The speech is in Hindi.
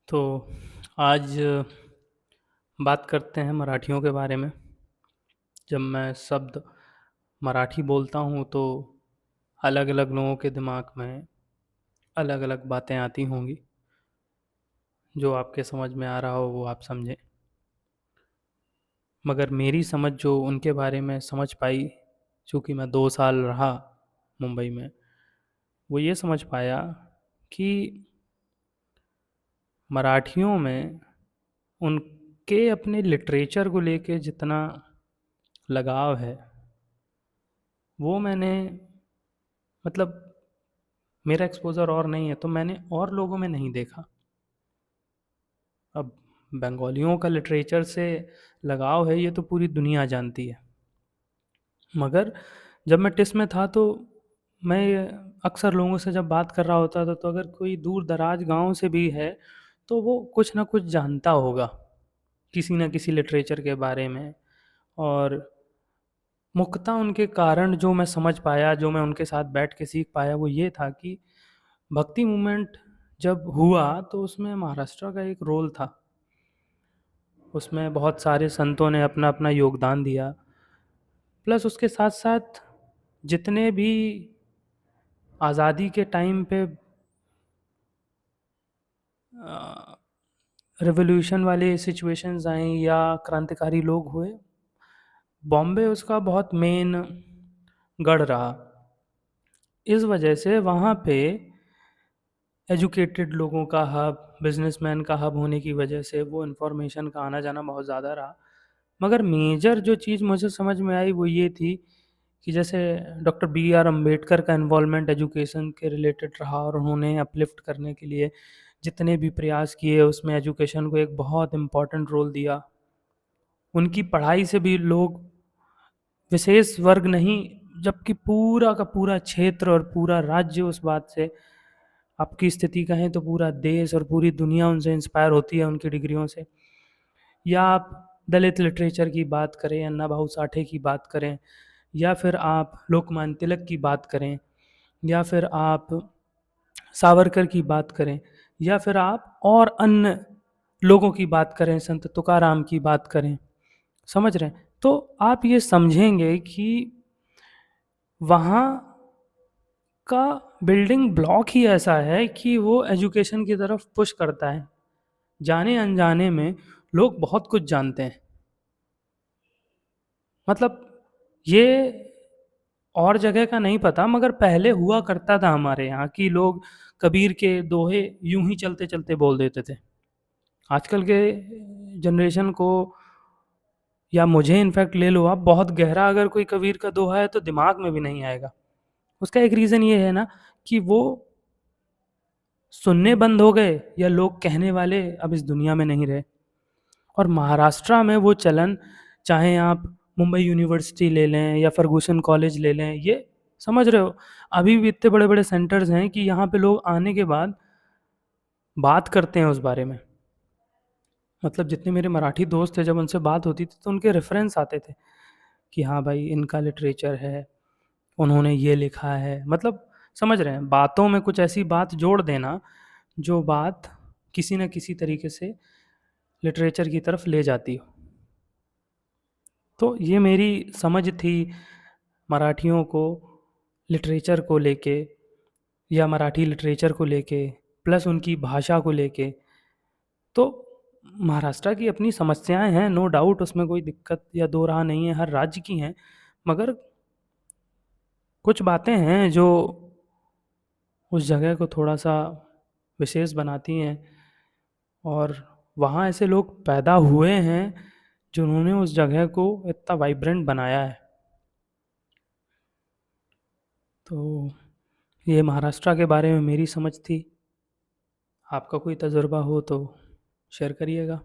तो आज बात करते हैं मराठियों के बारे में। जब मैं शब्द मराठी बोलता हूँ तो अलग-अलग लोगों के दिमाग में अलग-अलग बातें आती होंगी। जो आपके समझ में आ रहा हो वो आप समझें। मगर मेरी समझ जो उनके बारे में समझ पाई, चूँकि मैं 2 साल रहा मुंबई में, वो ये समझ पाया कि मराठियों में उनके अपने लिटरेचर को लेके जितना लगाव है, वो मैंने मतलब मेरा एक्सपोज़र और नहीं है तो मैंने और लोगों में नहीं देखा। अब बंगालियों का लिटरेचर से लगाव है ये तो पूरी दुनिया जानती है। मगर जब मैं टिस में था तो मैं अक्सर लोगों से जब बात कर रहा होता था तो अगर कोई दूर-दराज गाँव से भी है तो वो कुछ न कुछ जानता होगा, किसी न किसी लिटरेचर के बारे में। और मुख्यतः उनके कारण जो मैं समझ पाया, जो मैं उनके साथ बैठ के सीख पाया वो ये था कि भक्ति मूवमेंट जब हुआ तो उसमें महाराष्ट्र का एक रोल था। उसमें बहुत सारे संतों ने अपना-अपना योगदान दिया। प्लस उसके साथ-साथ जितने भी आज़ादी के टाइम पे रिवॉल्यूशन वाले सिचुएशंस आई या क्रांतिकारी लोग हुए, बॉम्बे उसका बहुत मेन गढ़ रहा। इस वजह से वहाँ पे एजुकेटेड लोगों का हब, बिज़नेसमैन का हब होने की वजह से वो इन्फॉर्मेशन का आना-जाना बहुत ज़्यादा रहा। मगर मेजर जो चीज़ मुझे समझ में आई वो ये थी कि जैसे डॉक्टर बी आर अम्बेडकर का इन्वॉल्वमेंट एजुकेशन के रिलेटेड रहा और उन्होंने अपलिफ्ट करने के लिए जितने भी प्रयास किए उसमें एजुकेशन को एक बहुत इम्पोर्टेंट रोल दिया। उनकी पढ़ाई से भी लोग विशेष वर्ग नहीं, जबकि पूरा का पूरा क्षेत्र और पूरा राज्य उस बात से, आपकी स्थिति कहें तो पूरा देश और पूरी दुनिया उनसे इंस्पायर होती है उनकी डिग्रियों से। या आप दलित लिटरेचर की बात करें, अन्ना भाऊ साठे की बात करें, या फिर आप लोकमान्य तिलक की बात करें, या फिर आप सावरकर की बात करें, या फिर आप और अन्य लोगों की बात करें, संत तुकाराम की बात करें, समझ रहे हैं? तो आप ये समझेंगे कि वहाँ का बिल्डिंग ब्लॉक ही ऐसा है कि वो एजुकेशन की तरफ पुश करता है। जाने-अनजाने में लोग बहुत कुछ जानते हैं। मतलब ये और जगह का नहीं पता मगर पहले हुआ करता था हमारे यहाँ कि लोग कबीर के दोहे यूं ही चलते चलते बोल देते थे। आजकल के जनरेशन को या मुझे इनफैक्ट ले लो आप, बहुत गहरा अगर कोई कबीर का दोहा है तो दिमाग में भी नहीं आएगा। उसका एक रीज़न ये है ना कि वो सुनने बंद हो गए या लोग कहने वाले अब इस दुनिया में नहीं रहे। और महाराष्ट्र में वो चलन, चाहे आप मुंबई यूनिवर्सिटी ले लें या फर्गूसन कॉलेज ले लें, ये समझ रहे हो, अभी भी इतने बड़े बड़े सेंटर्स हैं कि यहाँ पे लोग आने के बाद बात करते हैं उस बारे में। मतलब जितने मेरे मराठी दोस्त थे जब उनसे बात होती थी तो उनके रेफरेंस आते थे कि हाँ भाई इनका लिटरेचर है, उन्होंने ये लिखा है। मतलब समझ रहे हैं, बातों में कुछ ऐसी बात जोड़ देना जो बात किसी न किसी तरीके से लिटरेचर की तरफ ले जाती हो। तो ये मेरी समझ थी मराठियों को लिटरेचर को लेके, या मराठी लिटरेचर को लेके, प्लस उनकी भाषा को लेके। तो महाराष्ट्र की अपनी समस्याएं हैं, नो डाउट, उसमें कोई दिक्कत या दो राह नहीं है, हर राज्य की हैं। मगर कुछ बातें हैं जो उस जगह को थोड़ा सा विशेष बनाती हैं, और वहाँ ऐसे लोग पैदा हुए हैं जिन्होंने उस जगह को इतना वाइब्रेंट बनाया है। तो ये महाराष्ट्र के बारे में मेरी समझ थी। आपका कोई तजुर्बा हो तो शेयर करिएगा।